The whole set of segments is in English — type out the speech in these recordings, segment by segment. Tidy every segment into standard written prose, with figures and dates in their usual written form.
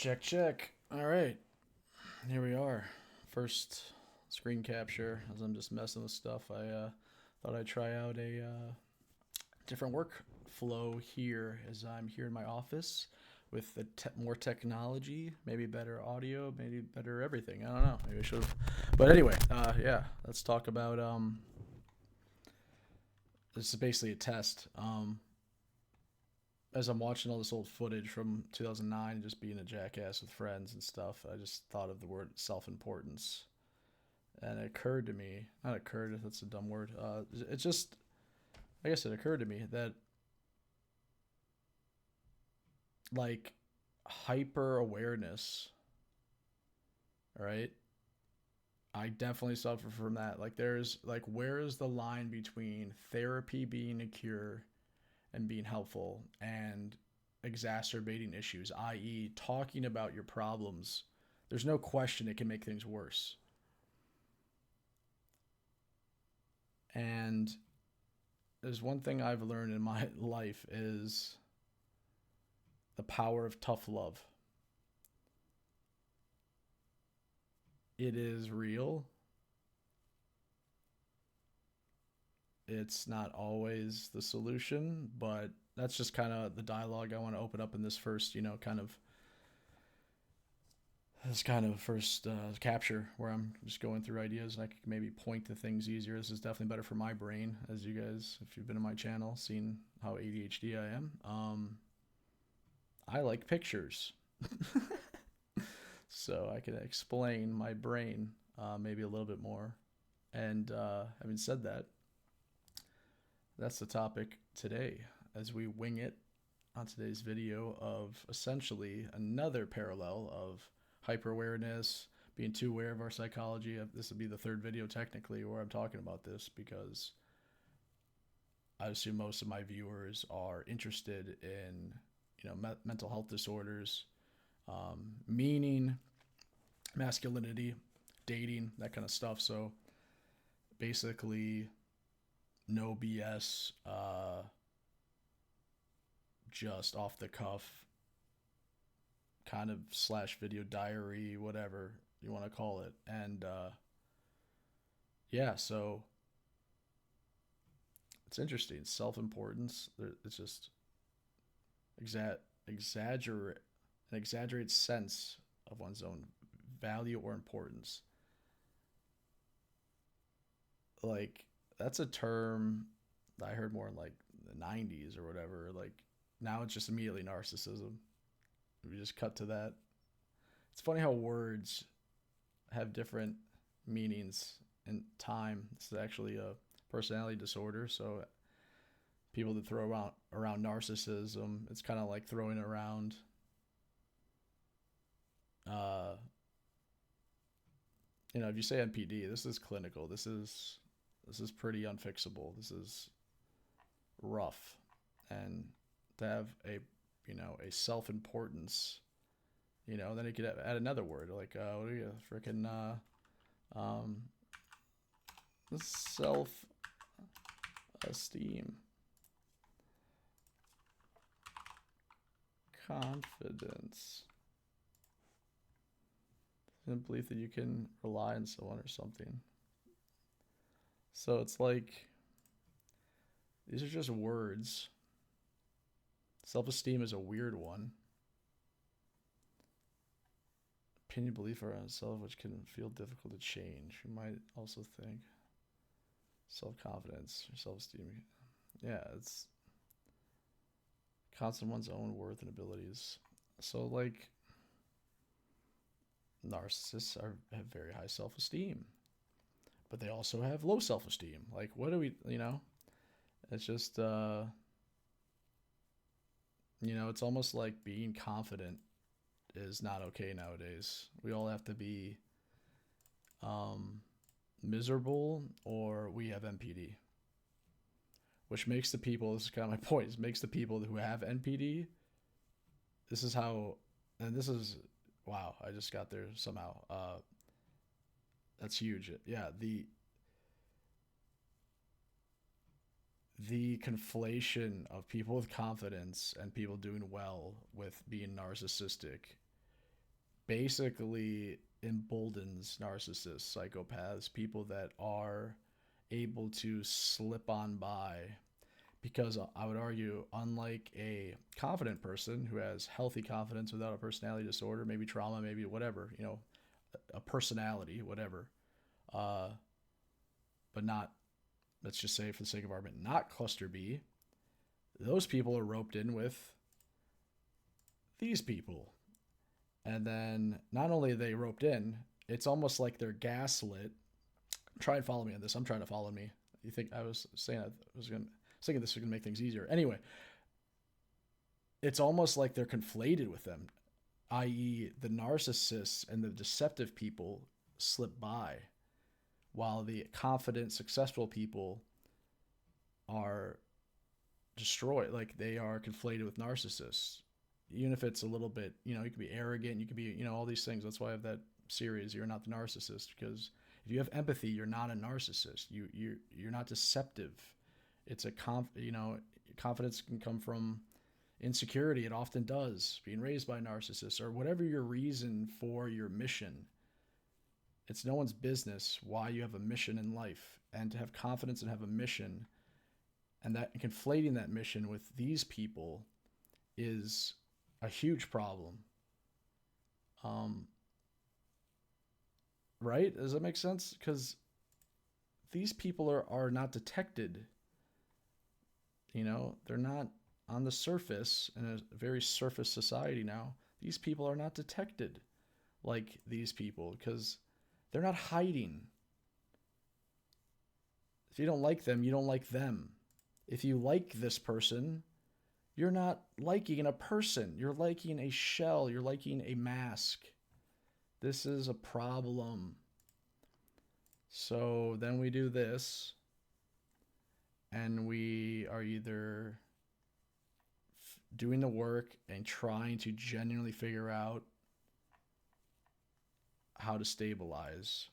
Check, check. All right, here we are. First screen capture. As I'm just messing with stuff, I thought I'd try out a different workflow here as I'm here in my office with more technology, maybe better audio, maybe better everything. I don't know. Maybe I should have. But anyway, yeah, let's talk about. This is basically a test. As I'm watching all this old footage from 2009, just being a jackass with friends and stuff, I just thought of the word self importance. And it occurred to me, not occurred, that's a dumb word. It just, I guess it occurred to me that, like, hyper awareness, right? I definitely suffer from that. Like, where is the line between therapy being a cure and being helpful and exacerbating issues, i.e., talking about your problems? There's no question it can make things worse. And there's one thing I've learned in my life is the power of tough love. It is real. It's not always the solution, but that's just kind of the dialogue I want to open up in this first, first capture where I'm just going through ideas and I could maybe point to things easier. This is definitely better for my brain, as you guys, if you've been in my channel, seen how ADHD I am. I like pictures, so I can explain my brain maybe a little bit more. And having said that, that's the topic today as we wing it on today's video of essentially another parallel of hyper awareness, being too aware of our psychology. This would be the third video technically where I'm talking about this because I assume most of my viewers are interested in mental health disorders, meaning, masculinity, dating, that kind of stuff. So basically, no BS, just off the cuff kind of slash video diary, whatever you want to call it. And yeah, so it's interesting. Self importance. It's just exaggerate an exaggerated sense of one's own value or importance. Like, that's a term that I heard more in like the 90s or whatever. Like, now it's just immediately narcissism. We just cut to that. It's funny how words have different meanings in time. This is actually a personality disorder. So people that throw around narcissism, it's kind of like throwing around uh if you say NPD, this is clinical. This is pretty unfixable. This is rough. And to have a self-importance, then it could add another word like what are you freaking um self-esteem, confidence, and belief that you can rely on someone or something. So it's like these are just words. Self-esteem is a weird one. Opinion, belief around self, which can feel difficult to change. You might also think self-confidence or self-esteem. Yeah, it's constant one's own worth and abilities. So like narcissists have very high self-esteem, but they also have low self-esteem. Like, what do we, it's just it's almost like being confident is not okay nowadays. We all have to be um miserable or we have NPD, which makes the people, this is kind of my point, is makes the people who have NPD, this is how, and this is, wow, I just got there somehow. That's huge. Yeah, the conflation of people with confidence and people doing well with being narcissistic basically emboldens narcissists, psychopaths, people that are able to slip on by. Because I would argue, unlike a confident person who has healthy confidence without a personality disorder, maybe trauma, maybe whatever, a personality, whatever, uh, but not, let's just say for the sake of argument, not cluster B, those people are roped in with these people. And then not only are they roped in, it's almost like they're gaslit. Try and follow me on this. I'm trying to follow me. You think I was saying I was thinking this was gonna make things easier. Anyway, it's almost like they're conflated with them, i.e., the narcissists and the deceptive people slip by, while the confident, successful people are destroyed. Like they are conflated with narcissists. Even if it's a little bit, you can be arrogant, you can be, all these things. That's why I have that series, You're Not the Narcissist, because if you have empathy, you're not a narcissist. You're not deceptive. It's a confidence can come from insecurity. It often does, being raised by narcissists or whatever your reason for your mission. It's no one's business why you have a mission in life, and to have confidence and have a mission, and that conflating that mission with these people is a huge problem. Right? Does that make sense? Because these people are not detected. They're not on the surface in a very surface society now. These people are not detected like these people because they're not hiding. If you don't like them, you don't like them. If you like this person, you're not liking a person. You're liking a shell. You're liking a mask. This is a problem. So then we do this, and we are either doing the work and trying to genuinely figure out how to stabilize,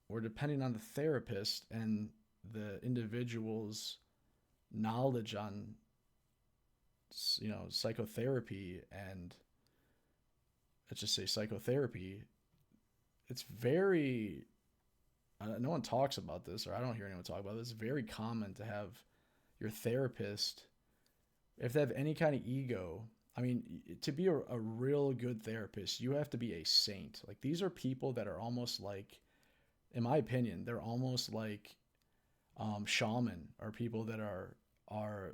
or depending on the therapist and the individual's knowledge on psychotherapy, and let's just say psychotherapy, it's very no one talks about this, or I don't hear anyone talk about this. It's very common to have your therapist, if they have any kind of ego. I mean, to be a real good therapist, you have to be a saint. Like, these are people that are almost like, in my opinion, they're almost like shaman, or people that are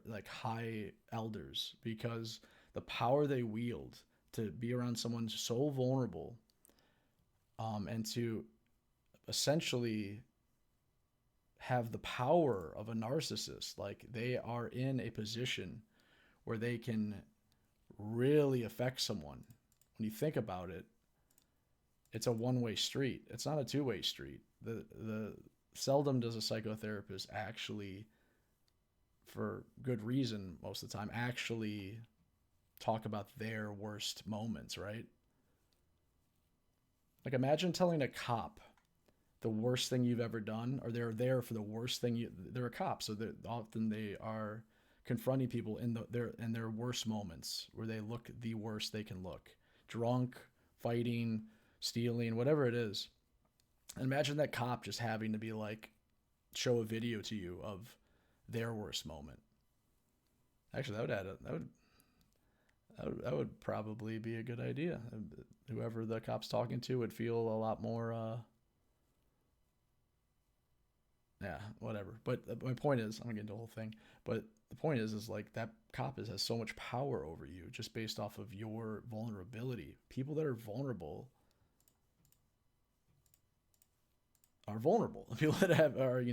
like high elders, because the power they wield to be around someone so vulnerable, and to essentially have the power of a narcissist. Like, they are in a position where they can really affect someone. When you think about it, it's a one-way street. It's not a two-way street. The seldom does a psychotherapist actually, for good reason most of the time, actually talk about their worst moments, right? Like, imagine telling a cop the worst thing you've ever done, or they're there for the worst thing they're a cop, so often they are confronting people in their worst moments, where they look the worst they can look. Drunk, fighting, stealing, whatever it is. And imagine that cop just having to be like, show a video to you of their worst moment. Actually, that would probably be a good idea. Whoever the cop's talking to would feel a lot more yeah, whatever. But my point is, I'm gonna get into the whole thing. But the point is like, that cop has so much power over you just based off of your vulnerability. People that are vulnerable are vulnerable. People that are,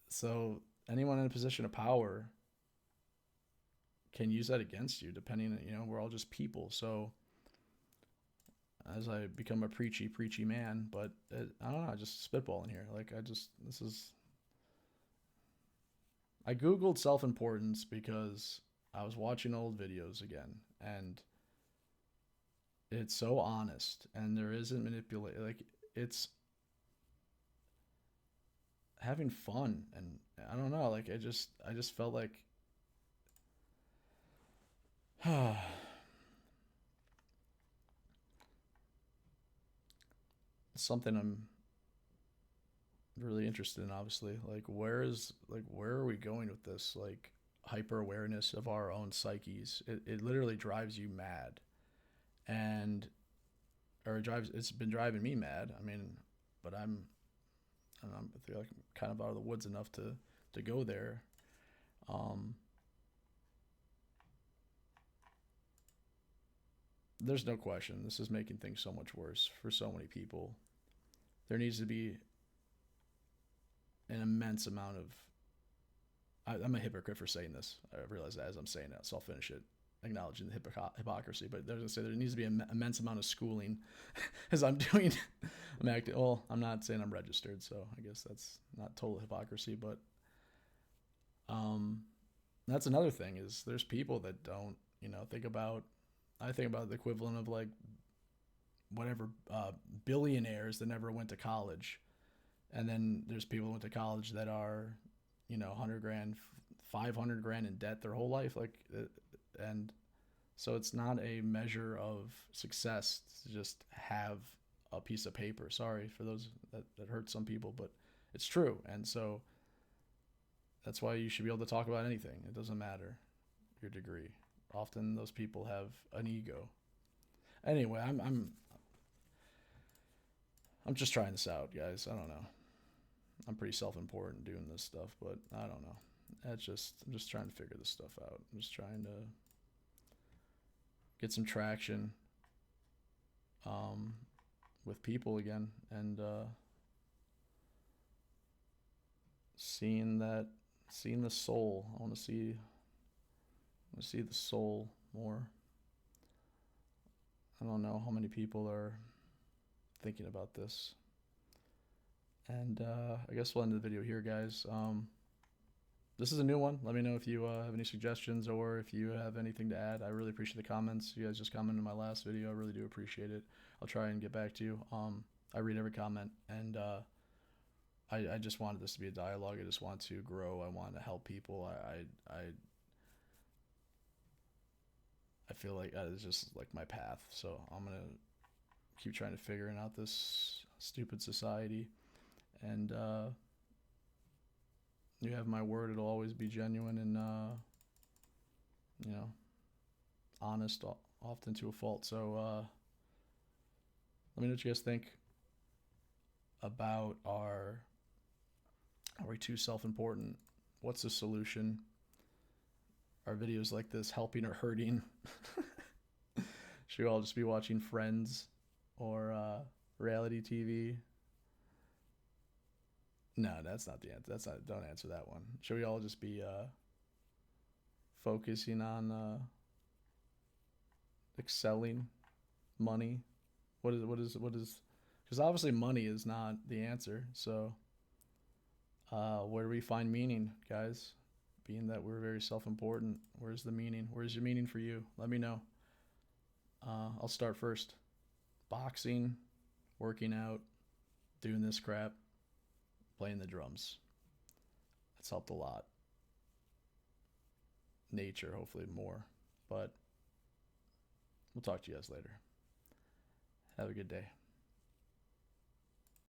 so anyone in a position of power can use that against you, depending, we're all just people. So as I become a preachy man, but I don't know, I just spitballing here. Like, I Googled self-importance because I was watching old videos again, and it's so honest, and there isn't manipulate. Like, it's having fun, and I don't know, like, I just felt like something I'm really interested in, obviously. Like, where are we going with this? Like, hyper awareness of our own psyches. It literally drives you mad. And, or it's been driving me mad. I mean, but I don't know, I feel like I'm kind of out of the woods enough to go there. Um, there's no question. This is making things so much worse for so many people. There needs to be an immense amount of. I'm a hypocrite for saying this. I realize that as I'm saying it, so I'll finish it, acknowledging the hypocrisy. But there's say there needs to be an immense amount of schooling, as I'm doing. I'm acting. Well, I'm not saying I'm registered, so I guess that's not total hypocrisy. But um, that's another thing is there's people that don't think about. I think about the equivalent of like whatever billionaires that never went to college, and then there's people who went to college that are 100 grand, 500 grand in debt their whole life, like, and so it's not a measure of success to just have a piece of paper. Sorry for those that hurt some people, but it's true. And so that's why you should be able to talk about anything. It doesn't matter your degree. Often those people have an ego. Anyway, I'm just trying this out, guys. I don't know. I'm pretty self-important doing this stuff, but I don't know. I'm just trying to figure this stuff out. I'm just trying to get some traction um, with people again, and seeing the soul. I want to see the soul more. I don't know how many people are thinking about this. And I guess we'll end the video here, guys. This is a new one. Let me know if you have any suggestions or if you have anything to add. I really appreciate the comments. You guys just commented on my last video. I really do appreciate it. I'll try and get back to you. I read every comment, and I just wanted this to be a dialogue. I just want to grow. I want to help people. I feel like it's just like my path. So I'm gonna keep trying to figuring out this stupid society. And you have my word; it'll always be genuine and honest, often to a fault. So let me know what you guys think about are we too self-important? What's the solution? Are videos like this helping or hurting? Should we all just be watching Friends or reality TV? No, that's not the answer. That's not. Don't answer that one. Should we all just be focusing on excelling, money? What is? Because obviously money is not the answer. So where do we find meaning, guys? Being that we're very self-important, where's the meaning? Where's your meaning for you? Let me know. I'll start first. Boxing, working out, doing this crap, playing the drums. That's helped a lot. Nature, hopefully more. But we'll talk to you guys later. Have a good day.